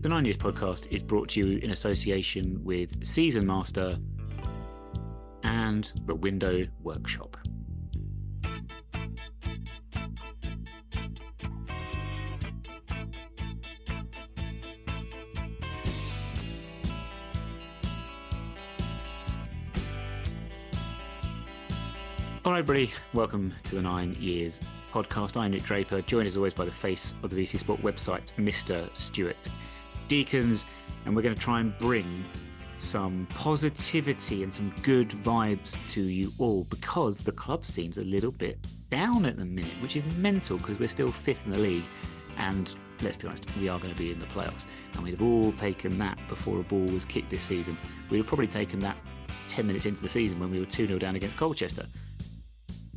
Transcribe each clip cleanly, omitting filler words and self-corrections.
The 9 Years podcast is brought to you in association with Season Master and the Window Workshop. All right, everybody, welcome to the 9 Years podcast. I'm Nick Draper, joined as always by the face of the VC Sport website, Mr. Stuart Deacons, and we're going to try and bring some positivity and some good vibes to you all because the club seems a little bit down at the minute, which is mental because we're still fifth in the league, and let's be honest, we are going to be in the playoffs, and we'd have all taken that before a ball was kicked this season. We'd have probably taken that 10 minutes into the season when we were 2-0 down against Colchester.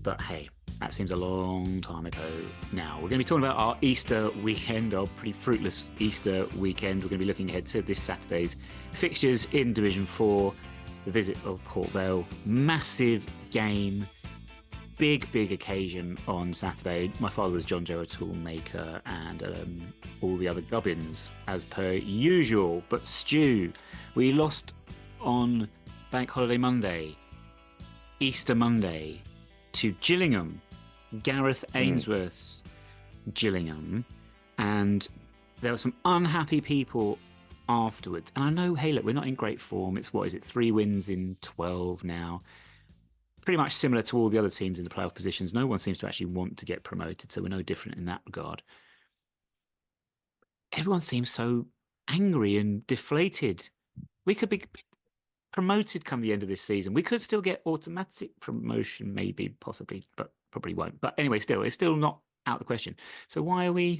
But hey, that seems a long time ago now. We're going to be talking about our Easter weekend, our pretty fruitless Easter weekend. We're going to be looking ahead to this Saturday's fixtures in Division 4, the visit of Port Vale. Massive game, big occasion on Saturday. My father was John Joe Toolmaker and all the other gubbins as per usual. But Stu, we lost on Bank Holiday Monday, Easter Monday, to Gillingham, Gareth Ainsworth's Gillingham, and there were some unhappy people afterwards. And I know, hey, look, we're not in great form. It's 3 wins in 12 now. Pretty much similar to all the other teams in the playoff positions. No one seems to actually want to get promoted, so we're no different in that regard. Everyone seems so angry and deflated. We could be promoted come the end of this season. We could still get automatic promotion, maybe, possibly, but probably won't. But anyway, it's still not out of the question. So why is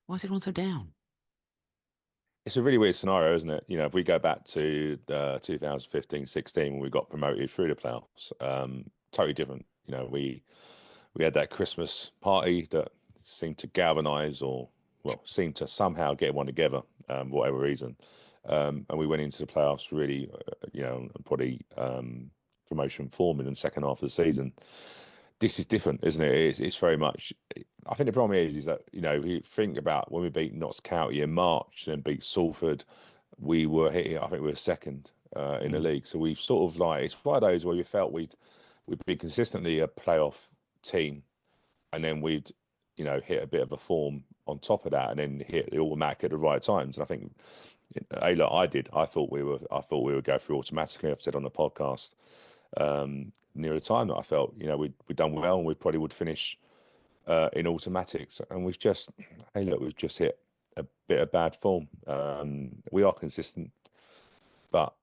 everyone so down? It's a really weird scenario, isn't it? You know, if we go back to 2015-16 when we got promoted through the playoffs, totally different. You know, we had that Christmas party that seemed to galvanise seemed to somehow get everyone together, for whatever reason. And we went into the playoffs really, probably promotion form in the second half of the season. This is different, isn't it? It's very much. I think the problem is that you think about when we beat Notts County in March and beat Salford, we were hitting. I think we were second in the league. So we've sort of it's one of those where we felt we'd be consistently a playoff team, and then we'd hit a bit of a form on top of that, and then hit the automatic at the right times. And I think. Hey, look, I thought we would go through automatically. I've said on the podcast near the time that I felt we'd done well and we probably would finish in automatics. And we've just hit a bit of bad form. We are consistent, but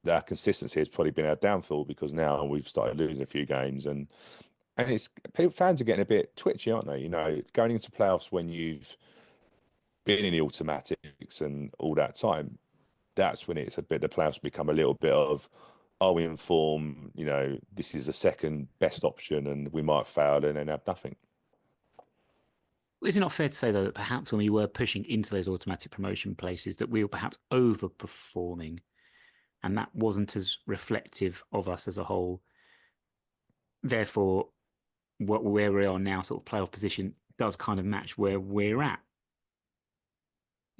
our consistency has probably been our downfall because now we've started losing a few games and fans are getting a bit twitchy, aren't they? Going into playoffs when you've been in the automatics and all that time, that's when it's a bit, the playoffs become a little bit of, are we in form? This is the second best option and we might fail and then have nothing. Is it not fair to say, though, that perhaps when we were pushing into those automatic promotion places that we were perhaps overperforming and that wasn't as reflective of us as a whole? Therefore, where we are now, sort of playoff position, does kind of match where we're at.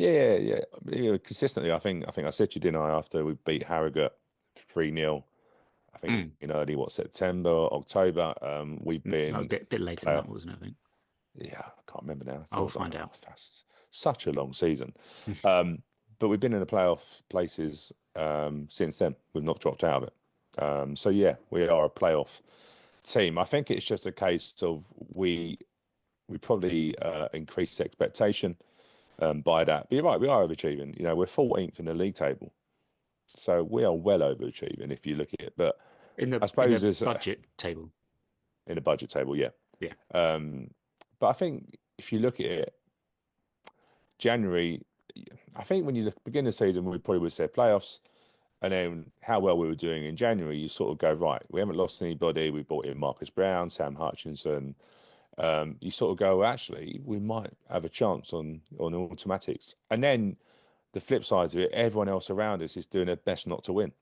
Yeah. Consistently, I think I said to you, didn't I, after we beat Harrogate 3-0, I think in early September, October, we've been a bit later than that, wasn't it, I think? Yeah, I can't remember now. I'll find out. That's such a long season. But we've been in the playoff places since then. We've not dropped out of it. So yeah, we are a playoff team. I think it's just a case of we probably increased expectation by that. But you're right, we are overachieving. We're 14th in the league table. So we are well overachieving if you look at it. But I suppose in the budget table. In the budget table, yeah. Yeah. But I think if you look at it, January, I think when you look beginning of the season, we probably would say playoffs, and then how well we were doing in January, you sort of go, right, we haven't lost anybody. We brought in Marcus Brown, Sam Hutchinson. You sort of go, actually, we might have a chance on automatics. And then the flip side of it, everyone else around us is doing their best not to win.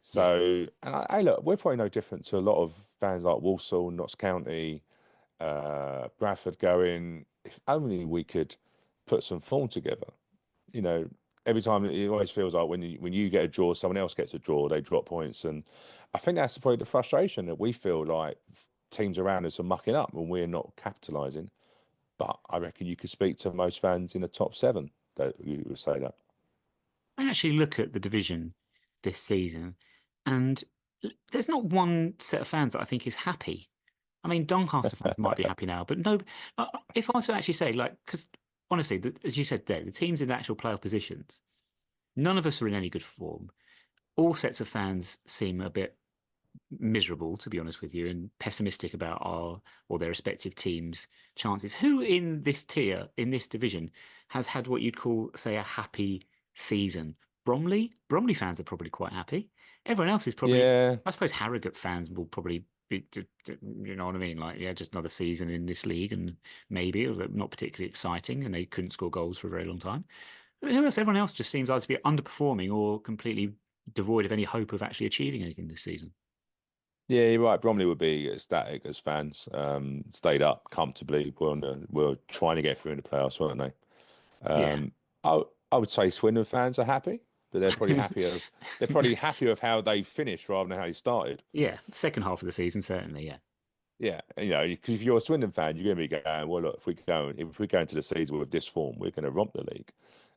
So, and look, we're probably no different to a lot of fans like Walsall, Notts County, Bradford going, if only we could put some form together. you know, every time it always feels like when you get a draw, someone else gets a draw, they drop points, and I think that's probably the frustration that we feel like teams around us are mucking up and we're not capitalising. But I reckon you could speak to most fans in the top seven that you would say that. I actually look at the division this season, and there's not one set of fans that I think is happy. I mean, Doncaster fans might be happy now, but no. If I was to actually say, like, because honestly, as you said there, the teams in the actual playoff positions, none of us are in any good form. All sets of fans seem a bit miserable, to be honest with you, and pessimistic about our or their respective teams' chances. Who in this tier, in this division, has had what you'd call, say, a happy season? Bromley? Bromley fans are probably quite happy. Everyone else is probably, Yeah, I suppose Harrogate fans will probably be, you know what I mean? Like, yeah, just another season in this league and maybe not particularly exciting and they couldn't score goals for a very long time. But who else? Everyone else just seems either to be underperforming or completely devoid of any hope of actually achieving anything this season. yeah, you're right. Bromley would be ecstatic as fans. Stayed up comfortably. We're trying to get through in the playoffs, weren't they? Yeah. I I would say Swindon fans are happy, but they're probably happier of how they finished rather than how they started. Yeah, second half of the season, certainly. Yeah, Yeah, you know, because if you're a Swindon fan, you're going to be going, well, look, if we go into the season with this form, we're going to romp the league,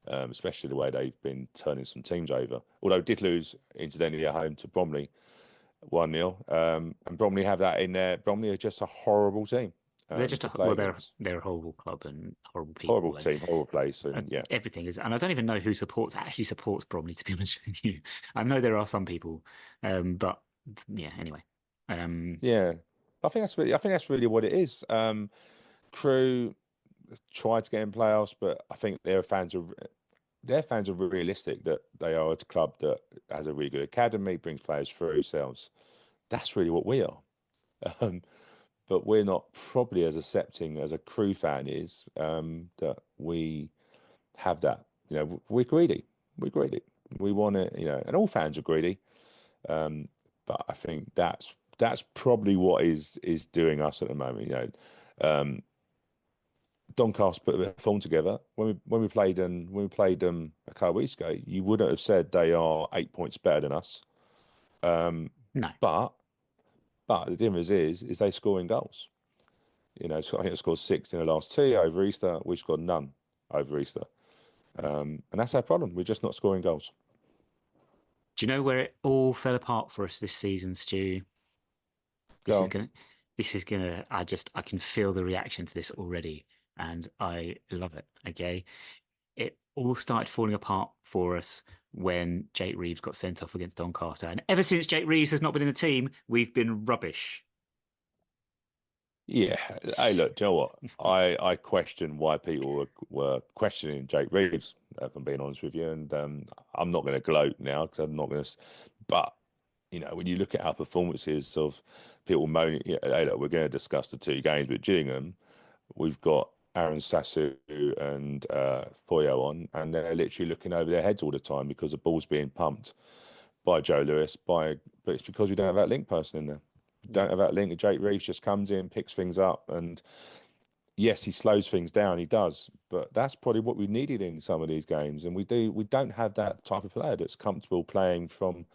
especially the way they've been turning some teams over. Although did lose incidentally at home to Bromley 1-0, and Bromley have that in there. Bromley are just a horrible team they're just to a play well, against. they're a horrible club and horrible Horrible people, and team, horrible place, uh, and yeah, everything is. And I don't even know who actually supports Bromley. To be honest with you, I know there are some people, but yeah. Anyway, um, yeah. I think that's really what it is. Crew tried to get in playoffs, but I think their fans are realistic that they are a club that has a really good academy, brings players through, sells. That's really what we are. Um, but we're not probably as accepting as a Crew fan is, that we have that. You know, we're greedy. We're greedy. We want it, you know, and all fans are greedy. Um, but I think that's probably what is doing us at the moment. You know, um, Doncaster put a bit of form together when we played them a couple of weeks ago. You wouldn't have said they are 8 points better than us. Um, no. but the difference is they scoring goals. You know, so I think they scored six in the last two over Easter. We scored none over Easter, and that's our problem. We're just not scoring goals. Do you know where it all fell apart for us this season, Stu? This Go is on. gonna, this is gonna. I can feel the reaction to this already, and I love it. Okay, it all started falling apart for us when Jake Reeves got sent off against Doncaster. And ever since Jake Reeves has not been in the team, we've been rubbish. Yeah. Hey, look, do you know what? I question why people were questioning Jake Reeves, if I'm being honest with you. And I'm not going to gloat now because I'm not going to. But, you know, when you look at our performances of people moaning, yeah, hey, look, we're going to discuss the two games with Gillingham. We've got Aaron Sassu and Foyo on, and they're literally looking over their heads all the time because the ball's being pumped by Joe Lewis, but it's because we don't have that link person in there. We don't have that link. Jake Reeves just comes in, picks things up, and yes, he slows things down. He does, but that's probably what we needed in some of these games, and we do. We don't have that type of player that's comfortable playing from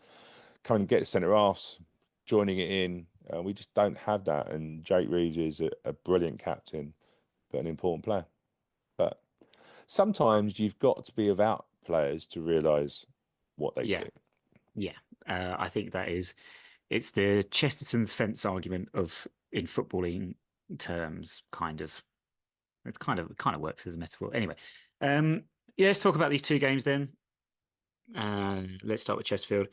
coming and get centre halves, joining it in. We just don't have that, and Jake Reeves is a brilliant captain, but an important player. But sometimes you've got to be without players to realise what they Yeah, do. yeah. I think it's the Chesterton's fence argument of in footballing terms, kind of. It kind of works as a metaphor. Anyway, um, yeah, let's talk about these two games then. Let's start with Chesterfield.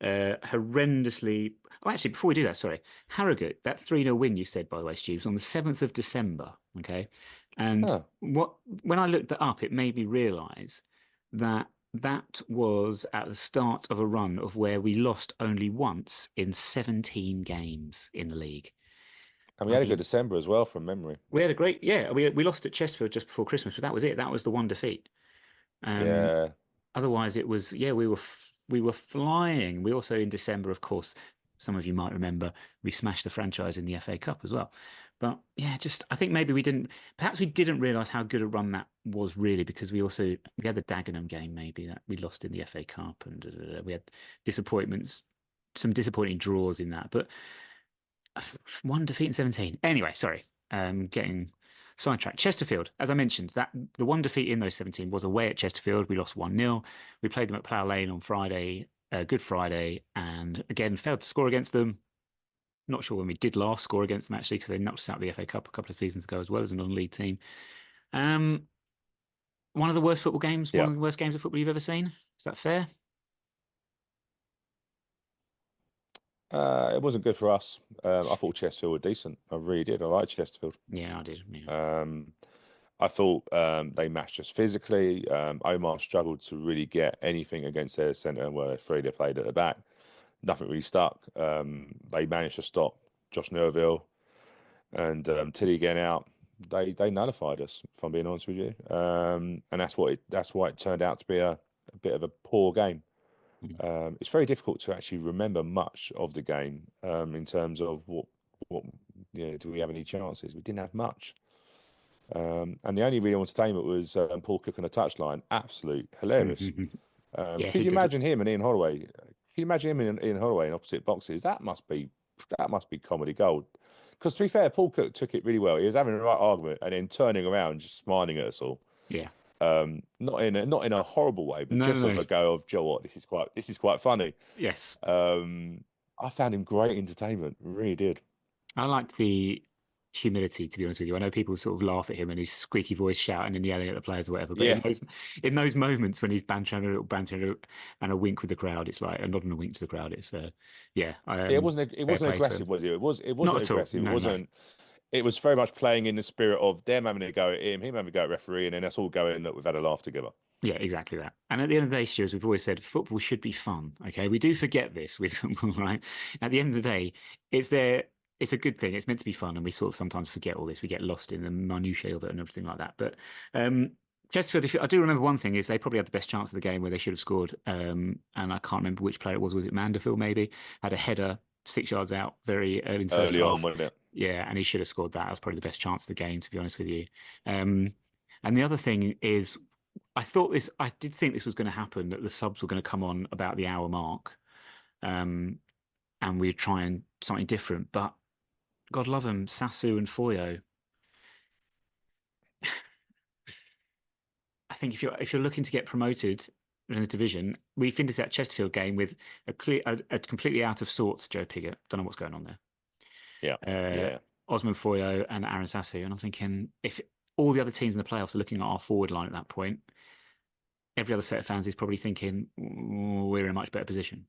Horrendously. Oh, actually, before we do that, sorry, Harrogate. That 3-0 win you said, by the way, Stu, was on the 7th of December. Okay, and Huh. when I looked that up, it made me realise that that was at the start of a run of where we lost only once in 17 games in the league. And we I had a good mean, December as well from memory. we had a great, yeah, we lost at Chesterfield just before Christmas, but that was it. That was the one defeat. Um, Yeah. Otherwise, it was yeah, we were flying. We also in December, of course, some of you might remember, we smashed the franchise in the FA Cup as well. But yeah, just I think maybe perhaps we didn't realise how good a run that was really because we had the Dagenham game maybe that we lost in the FA Cup and we had disappointments, some disappointing draws in that. But one defeat in 17. Anyway, sorry, getting sidetracked. Chesterfield, as I mentioned, that the one defeat in those 17 was away at Chesterfield. We lost 1-0. We played them at Plough Lane on Friday, Good Friday, and again failed to score against them. Not sure when we did last score against them actually, because they knocked us out of the FA Cup a couple of seasons ago as well as a non-league team. Um, one of the worst football games, one Yeah. of the worst games of football you've ever seen. Is that fair? It wasn't good for us. I thought Chesterfield were decent. I really did. I liked Chesterfield. Yeah, I did. Yeah. Um, I thought they matched us physically. Omar struggled to really get anything against their centre where Freda played at the back. Nothing really stuck. They managed to stop Josh Nerville and Tilly getting out. They nullified us, if I'm being honest with you. And that's why it turned out to be a bit of a poor game. Mm. It's very difficult to actually remember much of the game in terms of what do we have any chances? We didn't have much. And the only real entertainment was Paul Cook on a touchline. Absolute hilarious. Yeah, Could he you did. imagine him and Ian Holloway? Could you imagine him and Ian Holloway in opposite boxes? That must be comedy gold. Because to be fair, Paul Cook took it really well. He was having the right argument and then turning around, just smiling at us all. Yeah. Not in a horrible way, but No, just no, sort no. of go of Joe, what this is quite funny. Yes. I found him great entertainment, really did. I like the humility, to be honest with you. I know people sort of laugh at him and his squeaky voice shouting and yelling at the players or whatever, but Yeah, in those moments when he's bantering a little banter and a wink with the crowd, it's like a nod and a wink to the crowd. It's yeah, it wasn't it fair wasn't play to aggressive, him. was it? It Not wasn't at all. aggressive. It No, no. wasn't. It was very much playing in the spirit of them having a go at him having a go at referee, and then us all going, look, we've had a laugh together. Yeah, exactly that. And at the end of the day, Stu, as we've always said, football should be fun. Okay, we do forget this with football, right? At the end of the day, it's there. It's a good thing. It's meant to be fun, and we sort of sometimes forget all this. We get lost in the minutiae of it and everything like that. But um, Chesterfield, I do remember one thing is they probably had the best chance of the game where they should have scored. And I can't remember which player it was. Was it Manderville? Maybe had a header 6 yards out very early in the first Early on, half. wasn't it? Yeah, and he should have scored that. That was probably the best chance of the game, to be honest with you. Um, and the other thing is I did think this was going to happen, that the subs were going to come on about the hour mark, um, and we'd try and something different. But God love them, Sasu and Foyo. I think if you're looking to get promoted in a division, we finished that Chesterfield game with a completely out of sorts Joe Pigott. Don't know what's going on Yeah, there. yeah. Osman Foyo and Aaron Sasu, and I'm thinking if all the other teams in the playoffs are looking at our forward line at that point, every other set of fans is probably thinking we're in a much better position.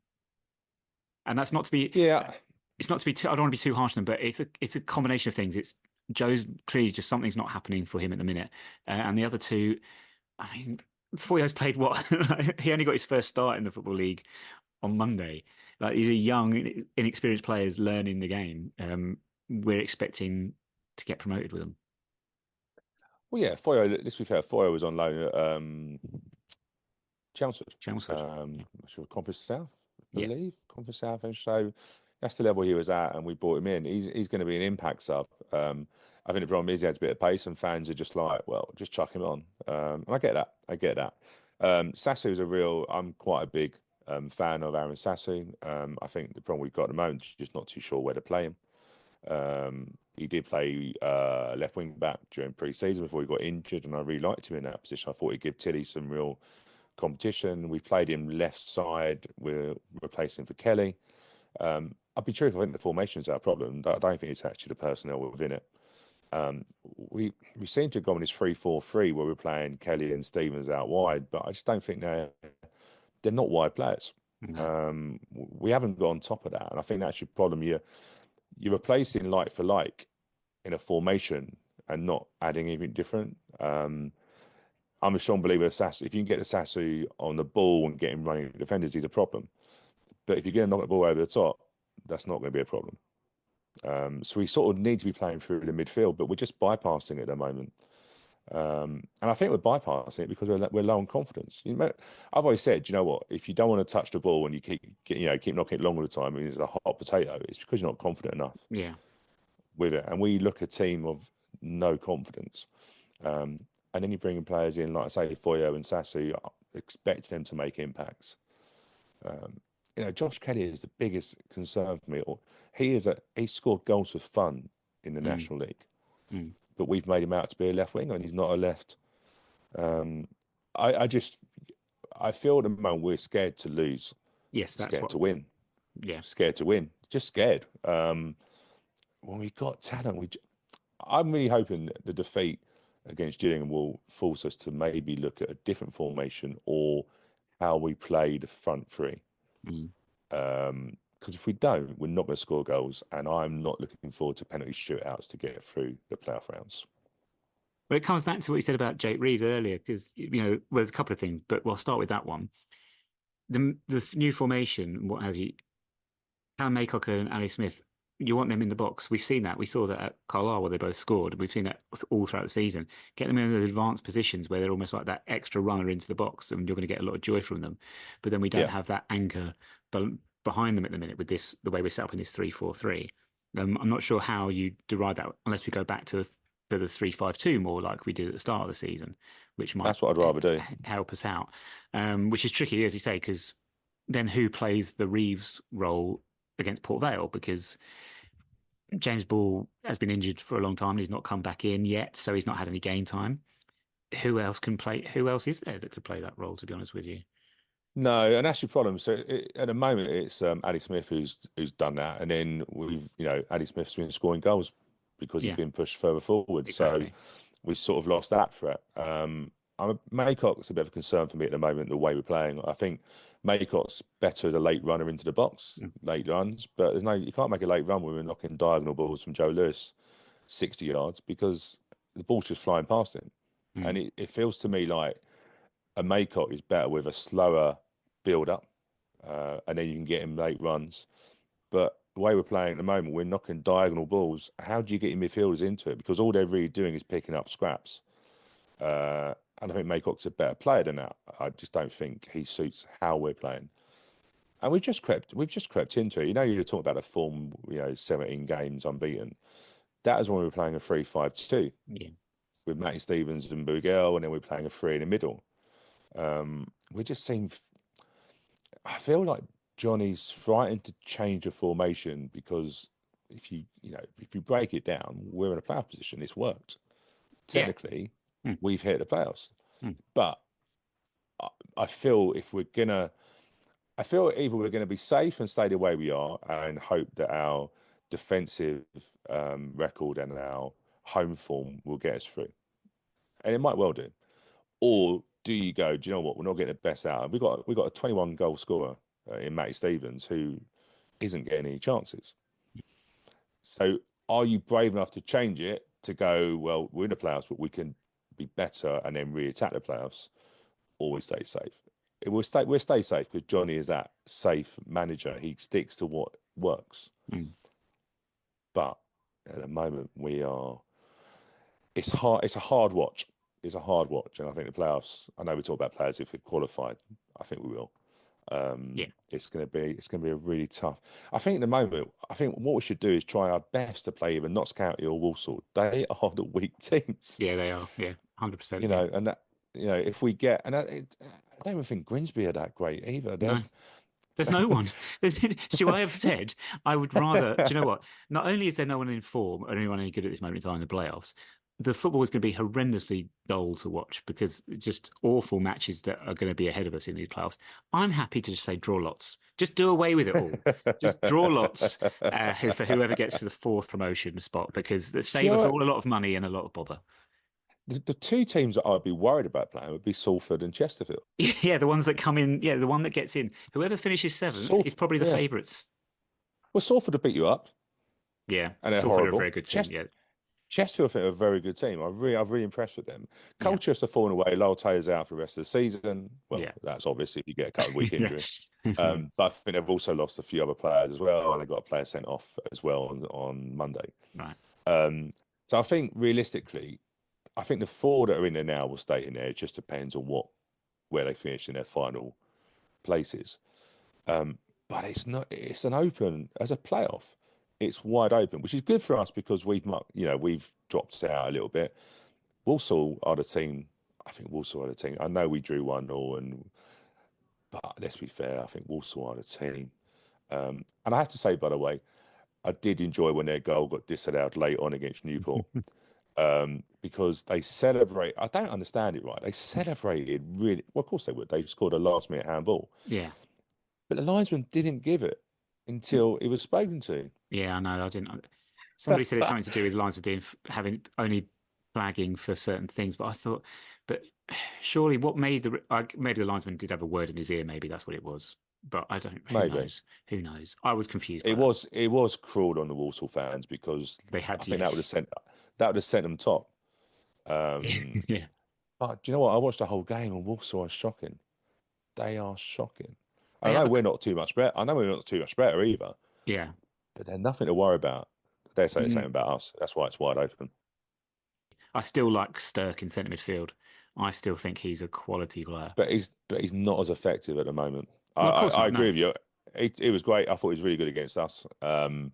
And that's not to be Yeah. it's not to be too, I don't want to be too harsh on him, but it's a combination of things. It's Joe's clearly just something's not happening for him at the minute, and the other two, I mean, Foyer's played what? He only got his first start in the football league on Monday. Like he's a young, inexperienced player learning the game. We're expecting to get promoted with him. Well, yeah, Foyo, let's be fair, Foyo was on loan at Chelmsford. Chelmsford. Yeah. Sort of Conference South, I Yeah. believe. Conference South. And so that's the level he was at, and we brought him in. He's going to be an impact sub. I think the problem is he has a bit of pace, and fans are just like, well, just chuck him on. And I get that. I get that. Sassu's I'm quite a big fan of Aaron Sassu. I think the problem we've got at the moment is just not too sure where to play him. He did play left wing back during pre-season before he got injured, and I really liked him in that position. I thought he'd give Tilly some real competition. We played him left side. We're replacing for Kelly. I'll be truthful. I think the formation's our problem. I don't think it's actually the personnel within it. Um, we seem to have gone with this 3-4-3 where we're playing Kelly and Stevens out wide, but I just don't think they're not wide players. No. We haven't got on top of that, and I think that's your problem. You're replacing like for like in a formation and not adding anything different. I'm a strong believer of Sassu. If you can get the Sassu on the ball and get him running at defenders, he's a problem. But if you're going to knock the ball over the top, that's not going to be a problem. So we sort of need to be playing through the midfield, but we're just bypassing it at the moment. And I think we're bypassing it because we're low on confidence. I've always said, you know what? If you don't want to touch the ball and you keep knocking it long all the time, and it's a hot potato, it's because you're not confident enough. Yeah. with it, and we look a team of no confidence. And then you bring in players in, like I say, Foyo and Sasu, expect them to make impacts. Josh Kelly is the biggest concern for me. He scored goals for fun in the National League, but we've made him out to be a left winger, and he's not a left. I feel at the moment we're scared to lose. Yes, that's scared what. to win. Yeah, Scared to win. Just scared. When we got talent, I'm really hoping that the defeat against Gillingham will force us to maybe look at a different formation or how we play the front three. Because if we don't, we're not going to score goals, and I'm not looking forward to penalty shootouts to get through the playoff rounds. but it comes back to what you said about Jake Reed earlier, because there's a couple of things, but we'll start with that one. The new formation, what have you? Callum Maycock and Ali Smith, you want them in the box. We've seen that. We saw that at Carlisle where they both scored. We've seen that all throughout the season. Get them in those advanced positions where they're almost like that extra runner into the box, and you're going to get a lot of joy from them. But then we don't have that anchor behind them at the minute with the way we're set up in this 3-4-3. I'm not sure how you derive that unless we go back to the 3-5-2 more like we did at the start of the season, which might That's what I'd rather do. help us out. Which is tricky, as you say, because then who plays the Reeves role against Port Vale? Because James Ball has been injured for a long time and he's not come back in yet, so he's not had any game time. Who else can play? Who else is there that could play that role, to be honest with you? No, and that's your problem. So at the moment, it's Ali Smith who's done that, and then Ali Smith's been scoring goals because he's been pushed further forward. Exactly. So we sort of lost that threat. Maycock's a bit of a concern for me at the moment, the way we're playing. I think Maycock's better as a late runner into the box, late runs, but you can't make a late run when we're knocking diagonal balls from Joe Lewis 60 yards because the ball's just flying past him. And it feels to me like a Maycock is better with a slower build-up, and then you can get him late runs. But the way we're playing at the moment, we're knocking diagonal balls. How do you get your midfielders into it? Because all they're really doing is picking up scraps. And I think Maycock's a better player than that. I just don't think he suits how we're playing. And we've just crept into it. You're talking about a form, 17 games unbeaten. That is when we were playing a 3-5-2. Yeah. With Matty Stevens and Bugel, and then we're playing a 3 in the middle. I feel like Johnny's frightened to change a formation because if you break it down, we're in a playoff position. It's worked. Technically, we've hit the playoffs. But I feel either we're gonna be safe and stay the way we are and hope that our defensive record and our home form will get us through, and it might well do. Or do you go, do you know what? We're not getting the best out of it. We've got a 21 goal scorer in Matty Stevens who isn't getting any chances. So are you brave enough to change it to go, well, we're in the playoffs, but we can be better and then re-attack the playoffs, or we stay safe? We'll stay safe because Johnny is that safe manager. He sticks to what works. But at the moment it's hard. It's a hard watch. It's a hard watch, and I think the playoffs. I know we talk about players if we've qualified. I think we will. It's going to be a really tough. I think at the moment, what we should do is try our best to play either Notts County or Walsall. They are the weak teams. Yeah, they are. Yeah, 100%. And that if we get, and I don't even think Grimsby are that great either. No. There's no one. Stu, I have said I would rather. Do you know what? Not only is there no one in form or anyone any good at this moment in time in the playoffs, the football is going to be horrendously dull to watch because just awful matches that are going to be ahead of us in these playoffs. I'm happy to just say draw lots. Just do away with it all. Just draw lots for whoever gets to the 4th promotion spot because that save us all a lot of money and a lot of bother. The two teams that I'd be worried about playing would be Salford and Chesterfield. Yeah, the ones that come in. Yeah, the one that gets in. Whoever finishes 7th is probably the favourites. Well, Salford will beat you up. Yeah, and they're Salford horrible. are a very good team. Yeah. Chesterfield, I think, are a very good team. I'm really impressed with them. Colchester falling away. Lyle Taylor's out for the rest of the season. Well, that's obvious if you get a couple of week injury. But I think they've also lost a few other players as well, and they got a player sent off as well on Monday. Right. So I think realistically, I think the 4 that are in there now will stay in there. It just depends on where they finish in their final places. But it's not. It's an open as a playoff. it's wide open, which is good for us because we've dropped out a little bit. Walsall are the team. I think Walsall are the team. I know we drew 1-0, but let's be fair. I think Walsall are the team. And I have to say, by the way, I did enjoy when their goal got disallowed late on against Newport, because they celebrate. I don't understand it right. They celebrated really well. Of course they would. They scored a last-minute handball, Yeah. but the linesman didn't give it until it was spoken to. Yeah, I know. I didn't. Somebody said it's something to do with lines of being having only flagging for certain things, but I thought, but surely what made maybe the linesman did have a word in his ear. Maybe that's what it was. But I don't. Who Maybe knows? Who knows? I was confused by it that. was cruel on the Walsall fans because They had I to. think Yeah. that would have sent them top. Um, Yeah. but do you know what? I watched the whole game and Walsall are shocking. They are shocking. I They know have a. we're not too much better. I know we're not too much better either, Yeah. but they're nothing to worry about. They say the same Mm. about us. That's why it's wide open. I still like Stirk in centre midfield. I still think he's a quality player. But he's not as effective at the moment. I, Well, of I, course I not. agree No. with you. It was great. I thought he was really good against us. And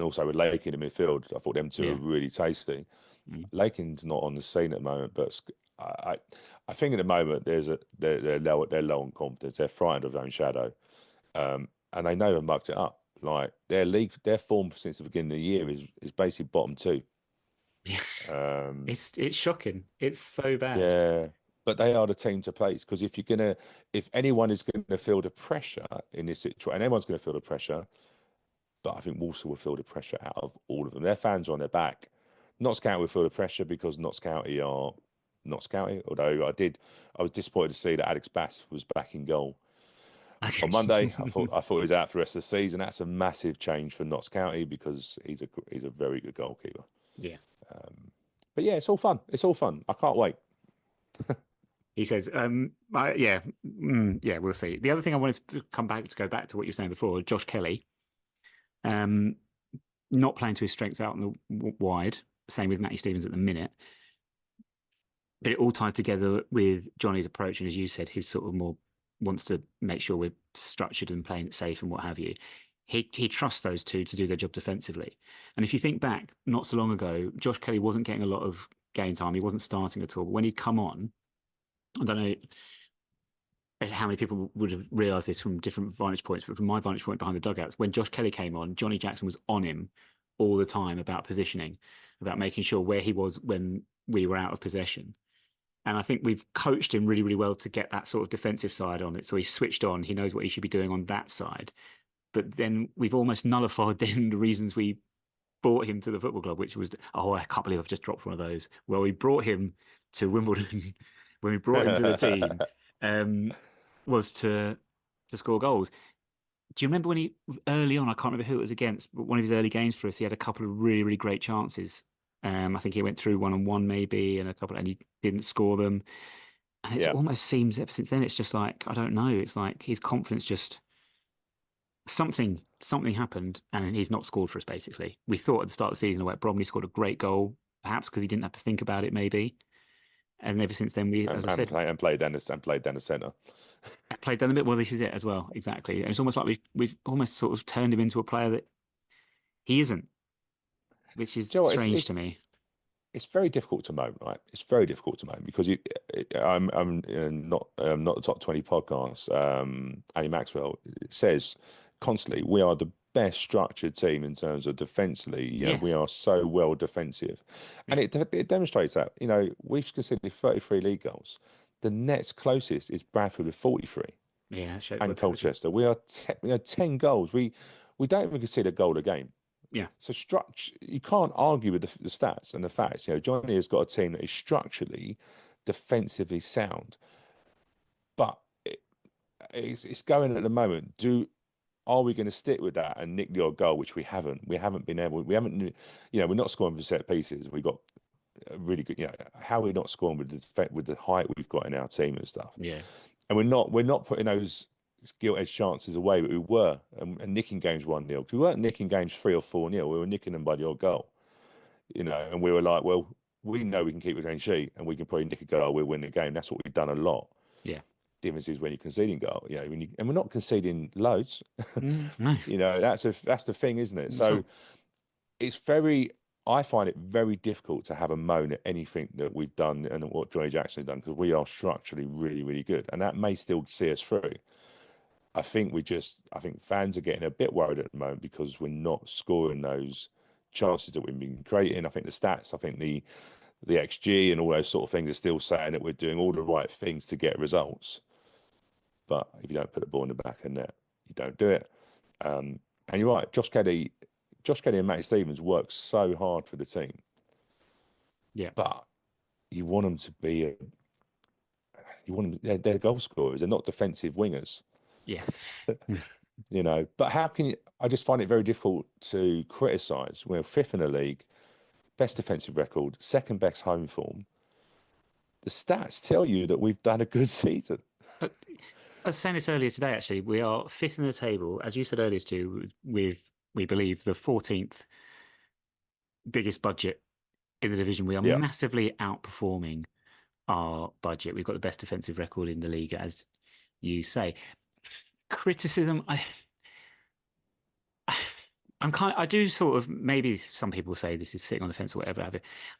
also with Lake in the midfield, I thought them two were Yeah. really tasty. Mm. Lakin's not on the scene at the moment, but I think at the moment they're low on confidence. They're frightened of their own shadow, and they know they've mucked it up. Like their form since the beginning of the year is basically bottom two. Yeah. Um, It's shocking. It's so bad. yeah, but they are the team to place because if anyone is gonna feel the pressure in this situation, and anyone's gonna feel the pressure, but I think Walsall will feel the pressure out of all of them. Their fans are on their back. Notts County will feel the pressure because Notts County are Notts County. Although I was disappointed to see that Alex Bass was back in goal on Monday. I thought he was out for the rest of the season. That's a massive change for Notts County because he's a very good goalkeeper. Yeah. But yeah, it's all fun. It's all fun. I can't wait. He says, yeah, yeah, we'll see. The other thing I wanted to go back to what you were saying before, Josh Kelly, um, not playing to his strengths out on the wide, same with Matty Stevens at the minute, but it all tied together with Johnny's approach. And as you said, his sort of more wants to make sure we're structured and playing it safe and what have you. He trusts those two to do their job defensively. And if you think back, not so long ago, Josh Kelly wasn't getting a lot of game time. He wasn't starting at all. But when he'd come on, I don't know how many people would have realised this from different vantage points, but from my vantage point behind the dugouts, when Josh Kelly came on, Johnny Jackson was on him all the time about positioning, about making sure where he was when we were out of possession. And I think we've coached him really, really well to get that sort of defensive side on it. So he's switched on. He knows what he should be doing on that side. But then we've almost nullified then the reasons we brought him to the football club, which was, oh, I can't believe I've just dropped one of those. Well, we brought him to Wimbledon when we brought him to the team, um, was to score goals. Do you remember when he early on? I can't remember who it was against, but one of his early games for us, he had a couple of really, really great chances. I think he went through 1-on-1 maybe, and a couple, and he didn't score them. And it Yeah, almost seems ever since then, it's just like I don't know. It's like his confidence just something happened, and he's not scored for us. Basically, we thought at the start of the season, like Bromley scored a great goal, perhaps because he didn't have to think about it, maybe. And ever since then, we, and, as I and said, play and played down the centre. played down a bit. Well, this is it as well, exactly. And it's almost like we've almost sort of turned him into a player that he isn't, which is Do you know what? strange to me. It's very difficult to moan, right? It's very difficult to moan because I'm not the top 20 podcast. Annie Maxwell says constantly we are the best structured team in terms of defensively. Yeah, We are so well defensive, yeah, and it demonstrates that. We've conceded 33 league goals. The next closest is Bradford with 43 yeah. Well, and tells you. Colchester. We are 10 goals. We don't even concede a goal a game. Yeah, So structure, you can't argue with the stats and the facts. Johnny has got a team that is structurally, defensively sound, but it's going at the moment. Are we going to stick with that and nick the odd goal, which we haven't? We haven't been able. We haven't. We're not scoring for set pieces. We got a really good. How are we not scoring with the height we've got in our team and stuff? yeah, And we're not putting those gilt-edged chances away, but we were and nicking games 1-0. We weren't nicking games 3 or 4-0. We were nicking them by the odd goal. And we were like, well, we know we can keep a clean sheet and we can probably nick a goal, we'll win the game. That's what we've done a lot. yeah. Difference is when you're conceding goal, and we're not conceding loads. No, That's the thing, isn't it? not at So all. it's very. I find it very difficult to have a moan at anything that we've done and what Johnny Jackson has done because we are structurally really, really good, and that may still see us through. I think fans are getting a bit worried at the moment because we're not scoring those chances that we've been creating. I think the stats, I think the XG and all those sort of things are still saying that we're doing all the right things to get results. But if you don't put the ball in the back of the net, you don't do it. And you're right, Josh Kelly and Matty Stevens work so hard for the team, Yeah. but you want them to be you want them, they're goal scorers. They're not defensive wingers. Yeah. But how can you? I just find it very difficult to criticise. We're fifth in the league, best defensive record, second best home form. The stats tell you that we've done a good season. I was saying this earlier today, actually. We are fifth in the table, as you said earlier, Stu, with, we believe, the 14th biggest budget in the division. We are Yeah. massively outperforming our budget. We've got the best defensive record in the league, as you say. Criticism, I do sort of, maybe some people say this is sitting on the fence or whatever.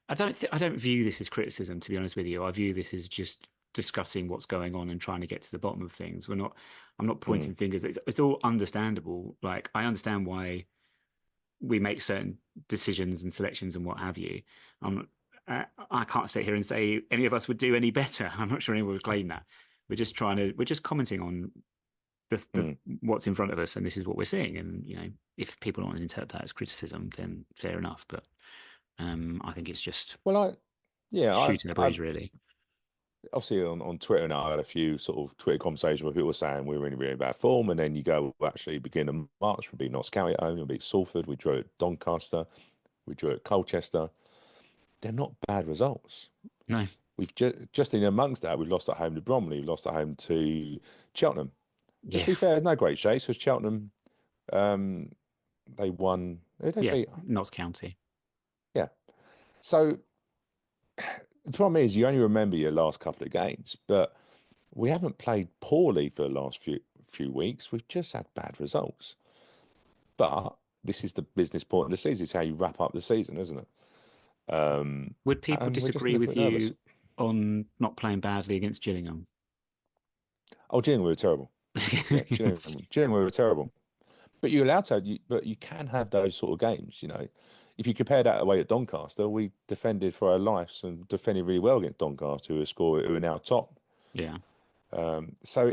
I don't view this as criticism, to be honest with you. I view this as just discussing what's going on and trying to get to the bottom of things. I'm not pointing fingers. It's all understandable. Like, I understand why we make certain decisions and selections and what have you. I can't sit here and say any of us would do any better. I'm not sure anyone would claim that. We're just commenting on what's in front of us, and this is what we're seeing. And if people don't want to interpret that as criticism, then fair enough. But I think it's just shooting the breeze, really. Obviously on Twitter now, I had a few sort of Twitter conversations where people were saying we were in really bad form, and then you go, well, actually, beginning of March, we beat Notts County at home, we beat Salford, we drew at Doncaster, we drew at Colchester. They're not bad results. No. We've just in amongst that, we've lost at home to Bromley, we've lost at home to Cheltenham. Yeah. To be fair, no great chase because Cheltenham, they won. Who they beat? Notts County. Yeah. So the problem is you only remember your last couple of games, but we haven't played poorly for the last few weeks. We've just had bad results. But this is the business point of the season. It's how you wrap up the season, isn't it? Would people disagree with you on not playing badly against Gillingham? Oh, Gillingham were terrible. Yeah, Gillingham were terrible. But you're allowed to, but you can have those sort of games, If you compare that away at Doncaster, we defended for our lives and defended really well against Doncaster, who are now top. Yeah. So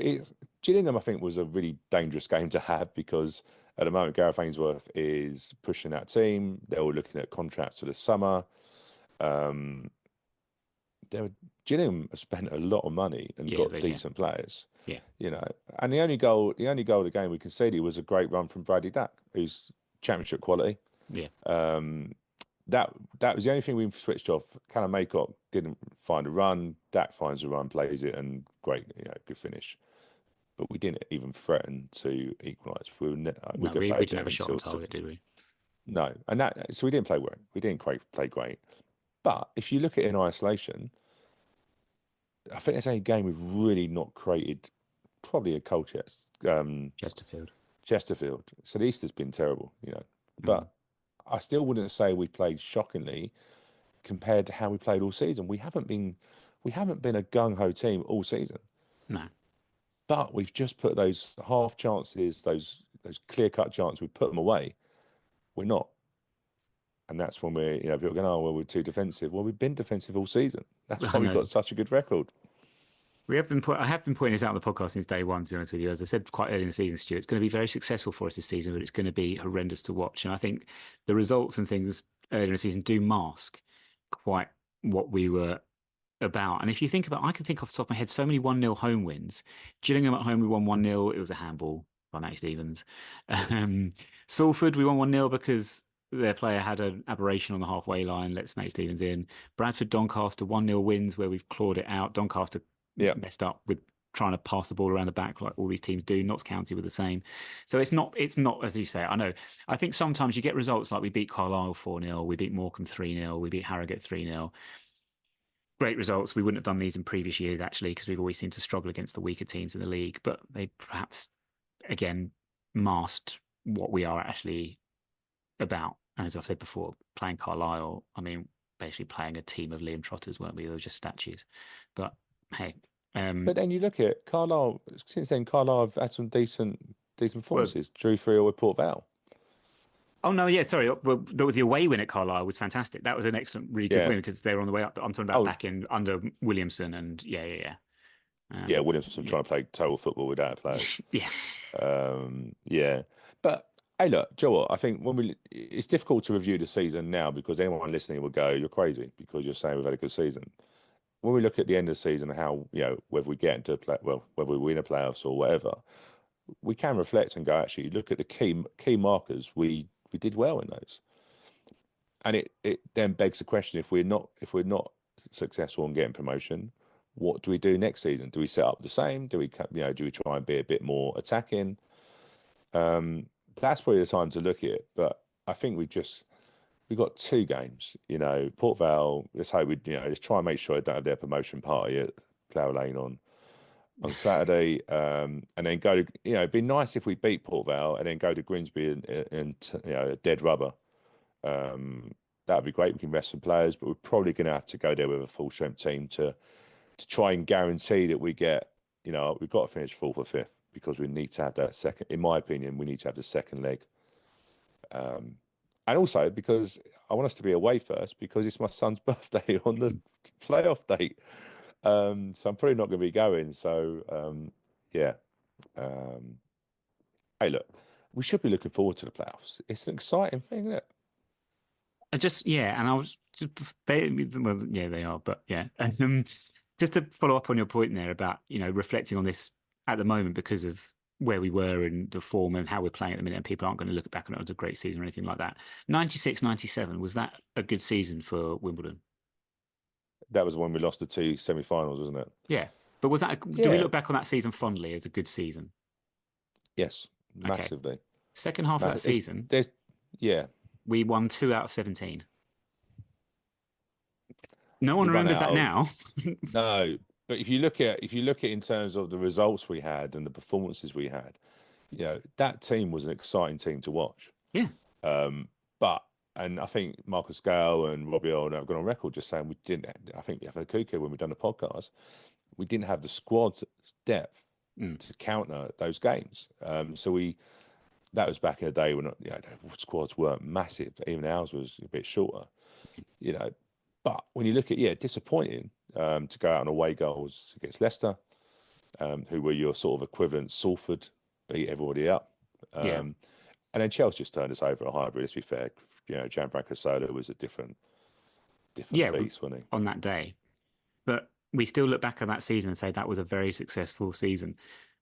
Gillingham, I think, was a really dangerous game to have because at the moment Gareth Ainsworth is pushing that team. They're all looking at contracts for the summer. Gillingham has spent a lot of money and got decent players. Yeah. And the only goal of the game we conceded was a great run from Bradley Dack, who's championship quality. Yeah. That was the only thing we switched off. Callum Maycock didn't find a run. Dack finds a run, plays it, and great, good finish. But we didn't even threaten to equalise. We didn't have a shot on target, did we? No, so we didn't play well. We didn't play great. But if you look at it in isolation, I think it's a game we've really not created. Probably a Chesterfield. So the Easter's been terrible, But I still wouldn't say we played shockingly compared to how we played all season. We haven't been a gung ho team all season. No. But we've just put those half chances, those clear cut chances, we put them away. We're not. And that's when we're, people going, oh, well, we're too defensive. Well, we've been defensive all season. That's why we've got such a good record. I have been pointing this out on the podcast since day one, to be honest with you. As I said quite early in the season, Stuart, it's going to be very successful for us this season, but it's going to be horrendous to watch. And I think the results and things earlier in the season do mask quite what we were about. And if you think about, I can think off the top of my head, so many 1-0 home wins. Gillingham at home, we won 1-0. It was a handball by Matty Stevens. Salford, we won 1-0 because their player had an aberration on the halfway line, lets Matty Stevens in. Bradford, Doncaster, 1-0 wins where we've clawed it out. Doncaster messed up with trying to pass the ball around the back like all these teams do. Notts County were the same. So it's not as you say. I know. I think sometimes you get results like we beat Carlisle 4-0, we beat Morecambe 3-0, we beat Harrogate 3-0. Great results. We wouldn't have done these in previous years, actually, because we've always seemed to struggle against the weaker teams in the league. But they perhaps, again, masked what we are actually about. as I've said before, playing Carlisle, I mean, basically playing a team of Liam Trotters, weren't we? They were just statues. But hey, But then you look at Carlisle. Since then, Carlisle have had some decent well, performances. Drew 3-0 with Port Vale. oh no, yeah, sorry. Well, the away win at Carlisle was fantastic. That was an excellent, really good Yeah. win because they were on the way up. But I'm talking about Oh, back in under Williamson and yeah. yeah. Um, Williamson yeah, trying to play total football without players. yeah. Yeah. But hey, look, Joe, what? I think it's difficult to review the season now because anyone listening will go, "You're crazy," because you're saying we've had a good season. When we look at the end of the season, how whether we get into play, well, whether we win a playoffs or whatever, we can reflect and go, actually, look at the key markers. We did well in those, and it then begs the question: if we're not successful in getting promotion, what do we do next season? Do we set up the same? Do we try and be a bit more attacking? That's probably the time to look at it. But I think we got two games. Port Vale. Let's hope let's try and make sure they don't have their promotion party at Plough Lane on Saturday, and then go to it'd be nice if we beat Port Vale and then go to Grimsby and a dead rubber. That would be great. We can rest some players, but we're probably going to have to go there with a full strength team to try and guarantee that we get. We've got to finish fourth or fifth because we need to have that second. In my opinion, we need to have the second leg. And also because I want us to be away first because it's my son's birthday on the playoff date. So I'm probably not going to be going. So yeah. Um, hey, look, we should be looking forward to the playoffs. It's an exciting thing, isn't it? I just yeah, and I was just well, yeah, they are, but yeah, just to follow up on your point there about reflecting on this at the moment because of where we were and the form and how we're playing at the minute, and people aren't going to look back on it as a great season or anything like that. 96, 97, was that a good season for Wimbledon? That was when we lost the two semi-finals, wasn't it? Yeah, but was that do we Yeah. look back on that season fondly as a good season? Yes. Okay, Massively. second half of that It's season, there's yeah. we won 2 out of 17. No one We run remembers out that of now. no. But if you look at in terms of the results we had and the performances we had, that team was an exciting team to watch. Yeah, Um, but and I think Marcus Gale and Robbie Old have gone on record just saying we didn't. I think we have a Kuka when we've done the podcast. We didn't have the squad depth mm, to counter those games. So that was back in the day when the squads weren't massive. Even ours was a bit shorter. You know, but when you look at disappointing to go out on away goals against Leicester, who were your sort of equivalent Salford, beat everybody up. yeah. And then Chelsea just turned us over a hybrid. Let's be fair, Gianfranco Sola was a different Yeah, beast, wasn't he? on that day. But we still look back on that season and say that was a very successful season.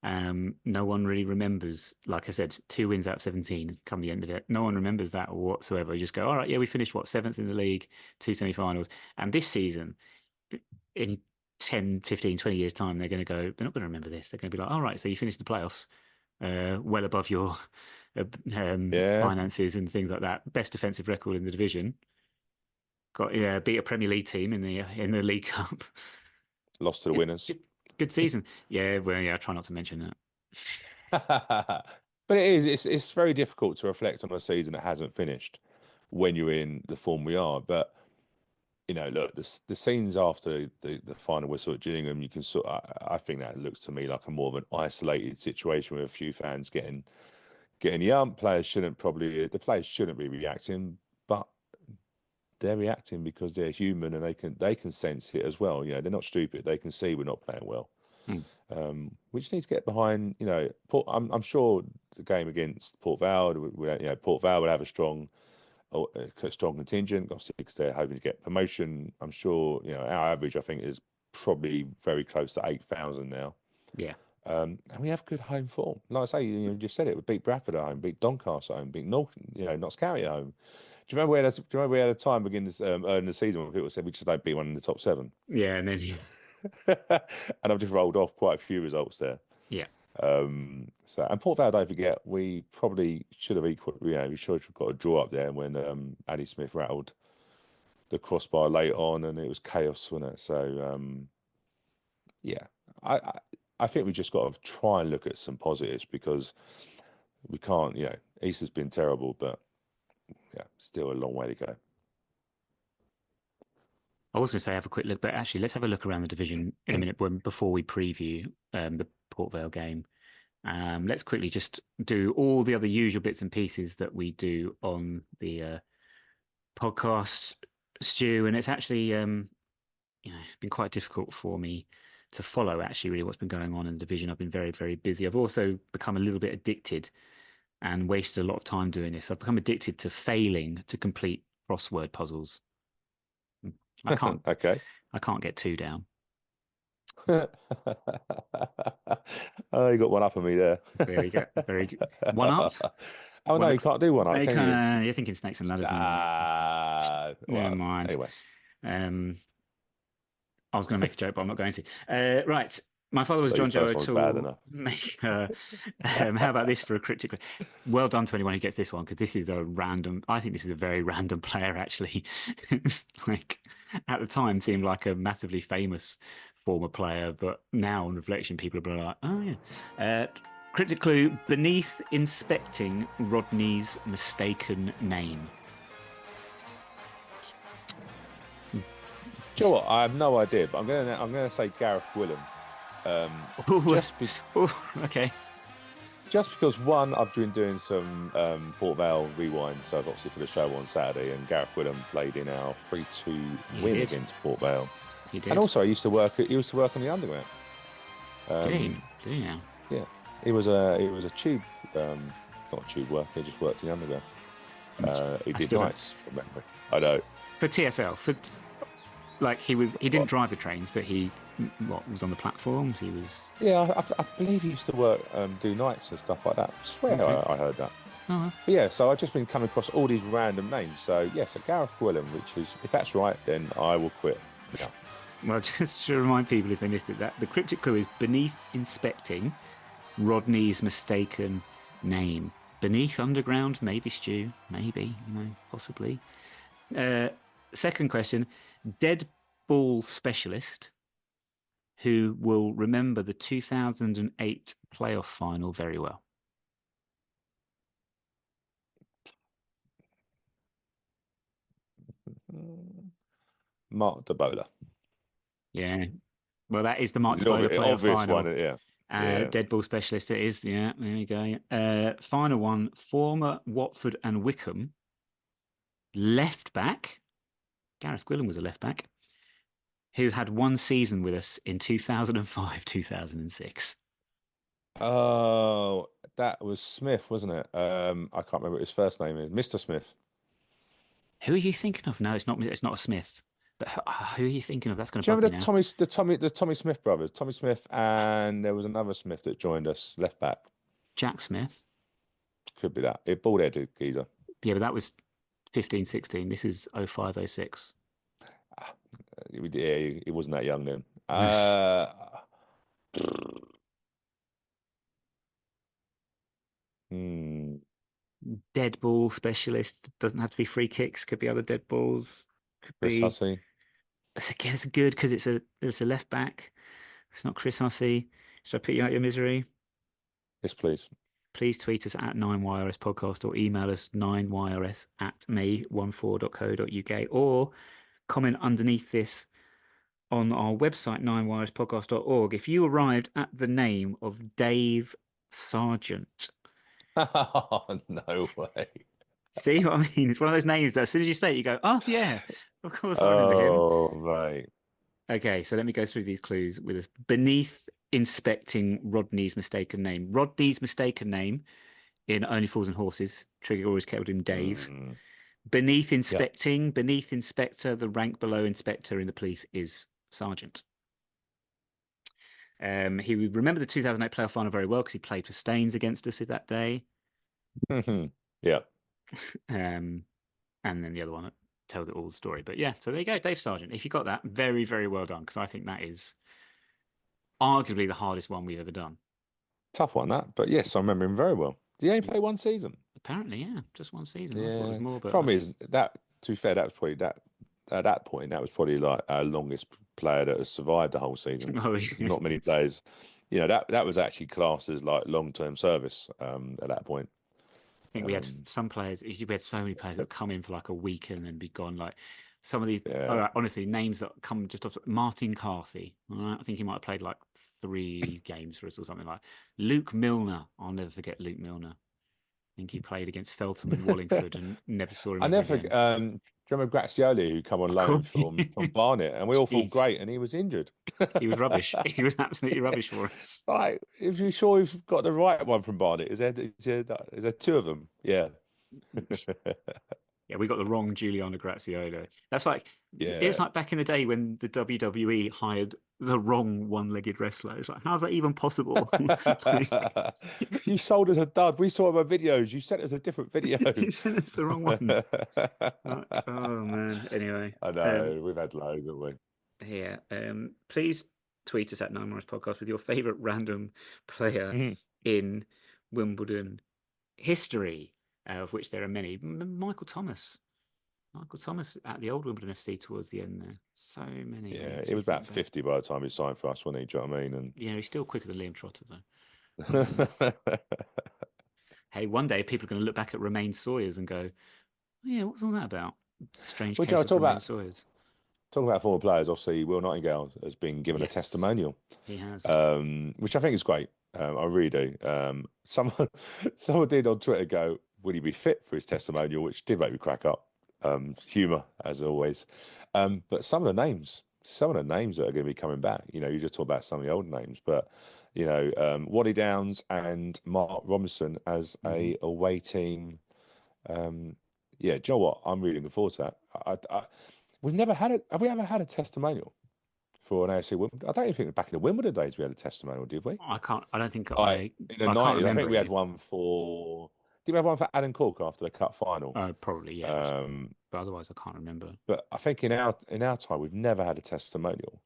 No one really remembers, like I said, 2 wins out of 17 come the end of it. No one remembers that whatsoever. You just go, all right, yeah, we finished what, seventh in the league, 2 semi-finals. And this season, in 10, 15, 20 years' time, they're going to go, they're not going to remember this. They're going to be like, all right, so you finished the playoffs well above your Yeah, finances and things like that. Best defensive record in the division. Got yeah, beat a Premier League team in the League Cup. lost to the Good, winners. good, good season. Yeah, well, yeah. I try not to mention that. But it's very difficult to reflect on a season that hasn't finished when you're in the form we are. But look, the scenes after the final whistle at Gillingham, you can I think that looks to me like a more of an isolated situation with a few fans getting young. The players shouldn't be reacting, but they're reacting because they're human and they can sense it as well. They're not stupid. They can see we're not playing well. Hmm. We just need to get behind. I'm sure the game against Port Vale, Port Vale would have a strong contingent. Obviously, because they're hoping to get promotion. I'm sure our average, I think, is probably very close to 8,000 now. Yeah, And we have good home form. Like I say, you just said it. We beat Bradford at home, beat Doncaster at home, beat Notts County at home. Do you remember we had a time beginning early in the season when people said we just don't beat one in the top seven? yeah, and then And I've just rolled off quite a few results there. yeah, And Port Vale, don't forget, we probably should have equal. We should have got a draw up there when Andy Smith rattled the crossbar late on, and it was chaos, wasn't it? So yeah, I, I I think we just got to try and look at some positives because we can't. Easter's been terrible, but still a long way to go. I was going to say have a quick look, but actually, let's have a look around the division in a minute before we preview the Port Vale game. Let's quickly just do all the other usual bits and pieces that we do on the podcast, Stu, and it's actually been quite difficult for me to follow actually really what's been going on in the division. I've been very, very busy. I've also become a little bit addicted and wasted a lot of time doing this. I've become addicted to failing to complete crossword puzzles. I can't. Okay. I can't get two down. Oh, you got one up on me there. There you go. Very good. One up. Oh no, you can't do one up, can you? You're thinking snakes and ladders. Never mind. Anyway. I was going to make a joke, but I'm not going to. Right. My father was John Joe O'Toole. How about this for a critical? Well done to anyone who gets this one, because this is a random. I think this is a very random player, actually. It's like at the time seemed like a massively famous former player, but now on reflection, people are like, oh yeah. Critic clue: beneath inspecting Rodney's mistaken name. Do you know what? I have no idea, but I'm gonna say Gareth Gwilym. Okay. Just because one, I've been doing some Port Vale rewind, so obviously for the show on Saturday, and Gareth Gwilym played in our 3-2 win against Port Vale. He did. And also, he used to work on the underground. Yeah. He was a tube, not tube worker. He just worked in the underground. He did nights from memory. I know. For TFL, he didn't drive the trains, but he was on the platforms. He was. Yeah, I believe he used to work, do nights and stuff like that. I swear I heard that. Oh. But yeah, so I've just been coming across all these random names. So yes, Gareth Gwilym, which is, if that's right, then I will quit. Yeah. Well, just to remind people if they missed it, that the cryptic clue is beneath inspecting Rodney's mistaken name. Beneath underground, maybe Stu, maybe, possibly. Second question, dead ball specialist who will remember the 2008 playoff final very well. Mark de Bola. Yeah. Well, that is the Mark de Bola playoff final. One, yeah. Dead ball specialist it is. Yeah, there you go. Final one, former Watford and Wycombe left back. Gareth Gwilym was a left back who had one season with us in 2005-2006. Oh, that was Smith, wasn't it? I can't remember what his first name is. Mr. Smith. Who are you thinking of? No, it's not. It's not a Smith. But who are you thinking of? That's going to. Do you remember the Tommy Smith brothers? Tommy Smith, and there was another Smith that joined us, left back. Jack Smith. Could be that. Bald-headed geezer. Yeah, but that was 15-16. This is 05-06. Yeah, he wasn't that young then. Dead ball specialist. Doesn't have to be free kicks. Could be other dead balls. Could Chris be. Hussey. It's good because it's a left back. It's not Chris Hussey. Should I put you out your misery? Yes, please. Please tweet us at 9YRS podcast or email us 9YRS@may14.co.uk or comment underneath this on our website 9YRSpodcast.org if you arrived at the name of Dave Sargent. Oh, no way. See what I mean? It's one of those names that as soon as you say it, you go, oh, yeah, of course I remember him. Oh, right. Okay, so let me go through these clues with us. Beneath inspecting Rodney's mistaken name. Rodney's mistaken name in Only Fools and Horses. Trigger always called him Dave. Beneath inspecting, beneath inspector, the rank below inspector in the police is sergeant. He would remember the 2008 playoff final very well because he played for Staines against us that day. Yeah. And then the other one told it all the story. But yeah, so there you go, Dave Sargent. If you got that, very, very well done, because I think that is arguably the hardest one we've ever done. Tough one, that. But yes, I remember him very well. Did he only play one season? Apparently, yeah, just one season. Yeah. I thought it was more, but problem is that, to be fair, that was probably at that point, that was probably like our longest player that has survived the whole season. Oh, yes. Not many players. That was actually classed as like long-term service at that point. think we had some players. We had so many players that come in for like a week and then be gone. Like some of these, honestly, names that come just off. Martin Carthy. All right? I think he might have played like 3 games for us or something like. Luke Milner. I'll never forget Luke Milner. I think he played against Feltham and Wallingford and never saw him I ever never. again. Do you remember Grazioli who come on Of loan course. from Barnet, and we all thought Jeez. great, and he was injured. He was rubbish. He was absolutely rubbish for us. Right, if you're sure you've got the right one from Barnet, is there 2 of them? Yeah. Yeah, we got the wrong Giuliano Graziolo. That's like it's Yeah. like back in the day when the WWE hired the wrong one-legged wrestler. It's like, how's that even possible? Like, You sold us a dud. We saw our videos. You sent us a different video. you sent us the wrong one. Like, oh man. Anyway, I know. We've had loads, haven't we? yeah. Please tweet us at Nine Morris Podcast with your favorite random player in Wimbledon history, of which there are many. Michael Thomas. Michael Thomas at the old Wimbledon FC towards the end there. So many. Yeah, it was about 50 by the time he signed for us, wasn't he? Do you know what I mean? And Yeah, he's still quicker than Liam Trotter, though. Hey, one day people are going to look back at Romain Sawyers and go, oh, yeah, what's all that about? Strange Well, case of talk Romain about Sawyers. former players. Obviously, Will Nightingale has been given a Yes, testimonial, he has. which I think is great. I really do. Someone did on Twitter go, "Would he be fit for his testimonial?" Which did make me crack up. Humour as always. But some of the names that are going to be coming back. You know, you just talk about some of the old names, but Waddy Downs and Mark Robinson as a away team. Yeah, do you know what? I'm really looking forward to that. We've never had it. Have we ever had a testimonial for an AFC Wimbledon? I don't even think back in the Wimbledon days we had a testimonial, did we? I can't. I don't think In the I can't 90s, I remember think we had any. one for. Did we have one for Adam Cork after the cup final? Probably yeah, but otherwise I can't remember. But I think in our time we've never had a testimonial.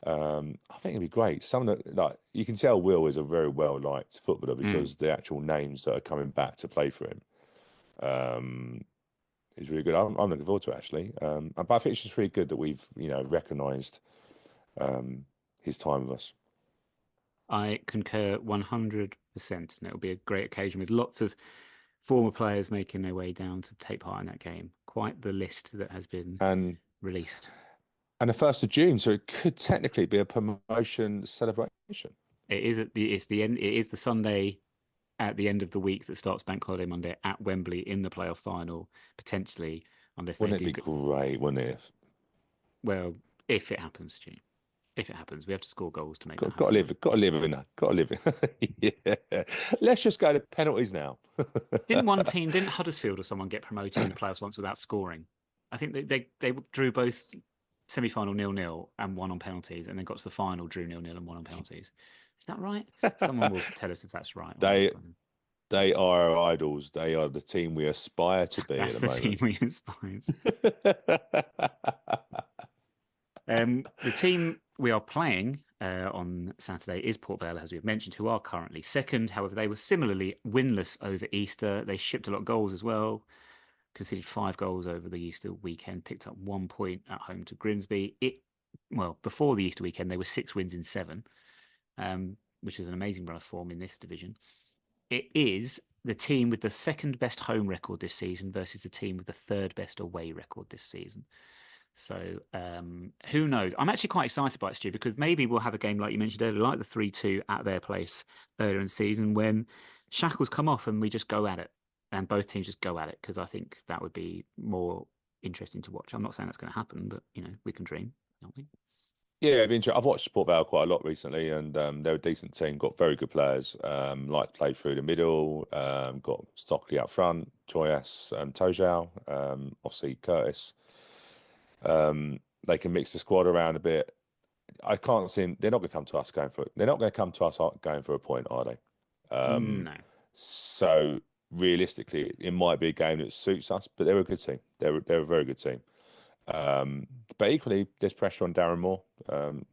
I think it'd be great. Some of the, like you can tell, Will is a very well liked footballer because the actual names that are coming back to play for him is really good. I'm looking forward to it actually. But I think it's just really good that we've recognised his time with us. I concur 100%, and it'll be a great occasion with lots of former players making their way down to take part in that game. Quite the list that has been And released. the 1st of June, so it could technically be a promotion celebration. It's the end. It is the Sunday at the end of the week that starts Bank Holiday Monday at Wembley in the playoff final, potentially, unless Wouldn't they it do. be great, wouldn't it? Well, if it happens, Stu. If it happens, we have to score goals to make that Got to happen. live in. Yeah. Let's just go to penalties now. Didn't Huddersfield or someone get promoted in the playoffs once without scoring? I think they drew both semi-final 0-0 and won on penalties, and then got to the final, drew 0-0 and won on penalties. Is that right? Someone will tell us if that's right. They are our idols. They are the team we aspire to be That's at the the moment. team we aspire to. The team we are playing on Saturday is Port Vale, as we've mentioned, who are currently second. However, they were similarly winless over Easter. They shipped a lot of goals as well, conceded 5 goals over the Easter weekend, picked up 1 point at home to Grimsby. Before the Easter weekend, they were 6 wins in 7, which is an amazing run of form in this division. It is the team with the second best home record this season versus the team with the third best away record this season. So who knows? I'm actually quite excited by it, Stu, because maybe we'll have a game like you mentioned earlier, like the 3-2 at their place earlier in the season when shackles come off and we just go at it and both teams just go at it, because I think that would be more interesting to watch. I'm not saying that's going to happen, but we can dream, don't we? Yeah, it'd be interesting. I've watched Port Vale quite a lot recently, and they're a decent team. Got very good players. Like to play through the middle. Got Stockley up front, Joyas, Tojau, obviously Curtis. They can mix the squad around a bit. I can't see them. They're not going to come to us going for. They're not going to come to us going for a point, are they? No. So realistically, it might be a game that suits us, but they're a good team. They're a very good team. But equally, there's pressure on Darren Moore.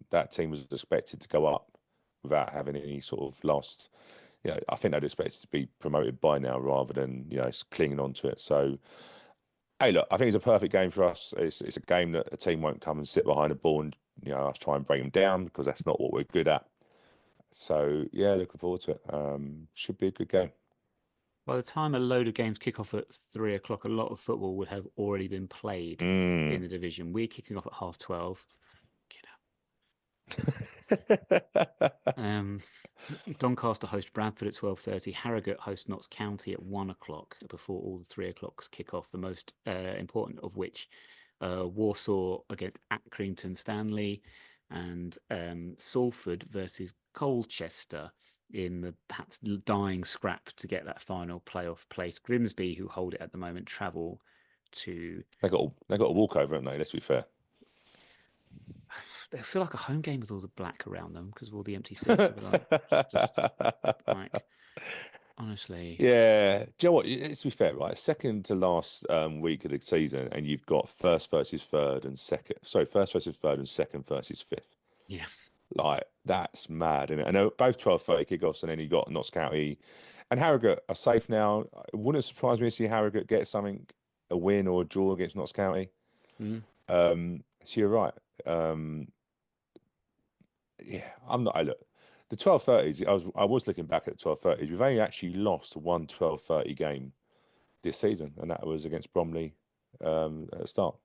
That team was expected to go up without having any sort of lost. I think they'd expected to be promoted by now rather than clinging on to it. So, hey, look, I think it's a perfect game for us. It's a game that a team won't come and sit behind a ball and us try and break them down, because that's not what we're good at. So yeah, looking forward to it. Should be a good game. By the time a load of games kick off at 3 o'clock, a lot of football would have already been played in Mm. the division. We're kicking off at 12:30. Um, Doncaster host Bradford at 12:30. Harrogate host Notts County at 1 o'clock before all the 3 o'clocks kick off. The most important of which, Warsaw against Accrington Stanley, and Salford versus Colchester in the perhaps dying scrap to get that final playoff place. Grimsby, who hold it at the moment, travel to. They got a walkover, haven't they? Let's be fair. They feel like a home game with all the black around them because of all the empty seats. Just like honestly. Yeah, do you know what? Let's be fair, right? Second to last week of the season, and you've got first versus third and second. Sorry, first versus third and second versus fifth. Yeah. Like that's mad, isn't it? I know both 12:30 kickoffs, and then you got Notts County and Harrogate are safe now. It wouldn't surprise me to see Harrogate get something, a win or a draw against Notts County. Mm. So you're right. Yeah, I'm not. I look, the 12:30s. I was looking back at 12:30s. We've only actually lost one 12:30 game this season, and that was against Bromley at the start.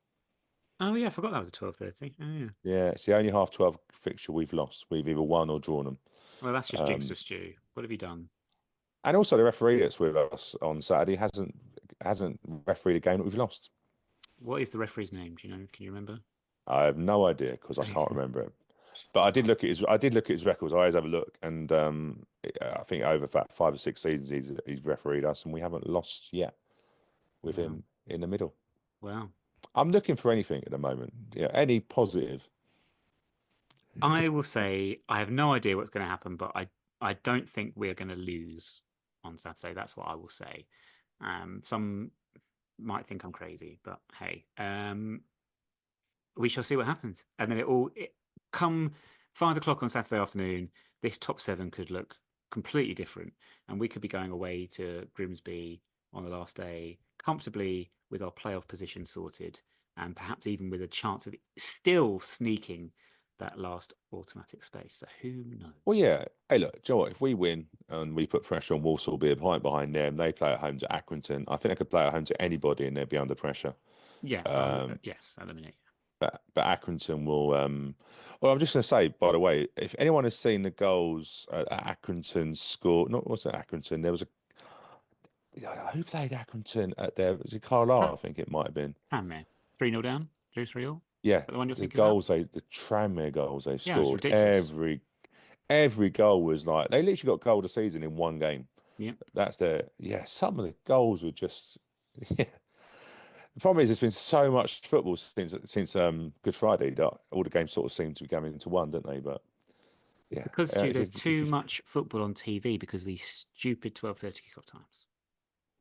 Oh yeah, I forgot that was a 12:30. Oh yeah. Yeah, it's the only half-12 fixture we've lost. We've either won or drawn them. Well, that's just jinxed Um, us, Stu. What have you done? and also the referee that's with us on Saturday hasn't refereed a game that we've lost. What is the referee's name? Do you know? Can you remember? I have no idea because I can't remember it. But I did look at his records. I always have a look, and I think over 5 or 6 seasons he's refereed us, and we haven't lost yet with Wow. him in the middle. Wow. I'm looking for anything at the moment. Yeah, any positive. I will say I have no idea what's going to happen, but I don't think we're going to lose on Saturday. That's what I will say. Some might think I'm crazy, but hey, we shall see what happens. And then come 5 o'clock on Saturday afternoon. This top seven could look completely different, and we could be going away to Grimsby on the last day comfortably with our playoff position sorted, and perhaps even with a chance of still sneaking that last automatic space. So who knows? Well, yeah. Hey, look, Joe, if we win and we put pressure on Walsall, be behind them, they play at home to Accrington. I think they could play at home to anybody and they'd be under pressure. Yeah, Um, yes, eliminate. but Accrington will. Well, I'm just going to say, by the way, if anyone has seen the goals Accrington score, not what's it Accrington? There was a who played Accrington at there? Was it Carlisle? I think it might have been. Tranmere, 3-0 down, 2-3 all. Yeah, The one you're the thinking about? goals the Tranmere goals they Yeah, it's scored. ridiculous. Every goal was like they literally got goal of the season in one game. Yeah. That's some of the goals were just yeah. The problem is there's been so much football since Good Friday that all the games sort of seem to be going into one, don't they? But yeah, Because, Stu, there's if too much football on TV because of these stupid 12:30 kickoff times.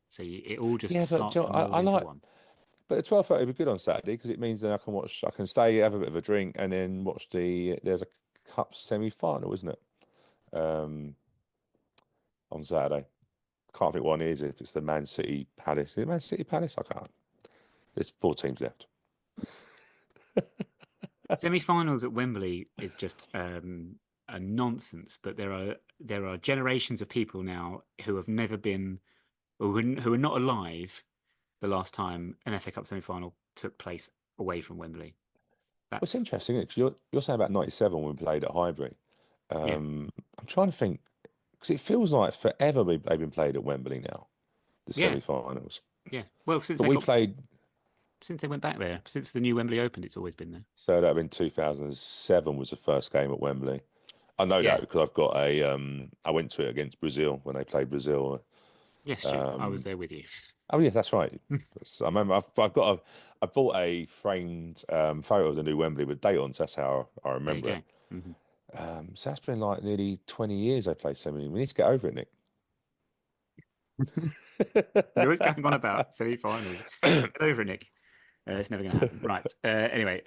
So it all just yeah, but starts Joe, to I mold into like. one. But the 12:30 would be good on Saturday because it means that I can stay, have a bit of a drink, and then watch there's a cup semi-final, isn't it? Um, on Saturday. Can't think what one is if it's the Man City Palace. Is it Man City Palace? I can't. There's 4 teams left. Semi-finals at Wembley is just a nonsense. But there are generations of people now who have never been, or who are not alive the last time an FA Cup semi-final took place away from Wembley. What's That's interesting, is you're saying about 97 when we played at Highbury. yeah, I'm trying to think because it feels like forever they've been played at Wembley now, the yeah, semi-finals. yeah. Well, But we played, since they went back there, since the new Wembley opened, it's always been there. so that would have been 2007 was the first game at Wembley. I know that Yeah. because I've got I went to it against Brazil when they played Brazil. Yes, Stu, I was Um, there with you. oh yeah, that's right. So I remember I bought a framed photo of the new Wembley with date on. So that's how I There you remember go. it. Hmm. So that's been like nearly 20 years I played semi. We need to get over it, Nick. You're always going on about semi-finals. Get over it, Nick. It's never going to happen. Right. Anyway,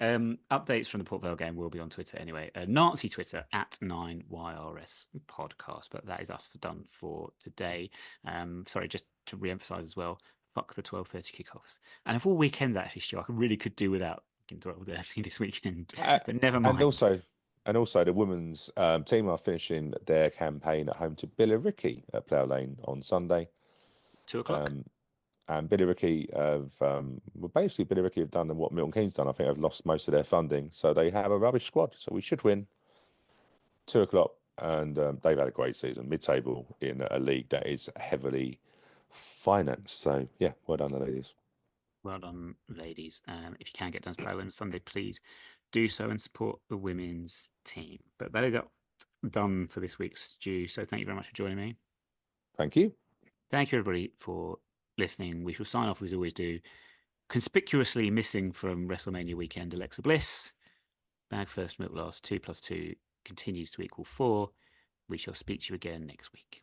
updates from the Port Vale game will be on Twitter anyway. Nazi Twitter at 9YRS podcast. But that is us done for today. Sorry, just to re-emphasize as well, fuck the 12:30 kickoffs. And if all weekends actually, Stu, I really could do without 12:30 this weekend. Uh, But never and mind. also the women's team are finishing their campaign at home to Billericay at Plough Lane on Sunday. 2 o'clock. And Billy Ricky basically Billy Ricky have done what Milton Keynes done. I think they've lost most of their funding, so they have a rubbish squad. So we should win 2 o'clock. And they've had a great season, mid-table in a league that is heavily financed. So yeah, well done, the ladies. Well done, ladies. If you can get down to Bowen Sunday, please do so and support the women's team. But that is done for this week's Stew. So thank you very much for joining me. Thank you. Thank you, everybody, for listening. We shall sign off as we always do. Conspicuously missing from WrestleMania weekend, Alexa Bliss. Bag first, milk last. 2 + 2 continues to equal 4. We shall speak to you again next week.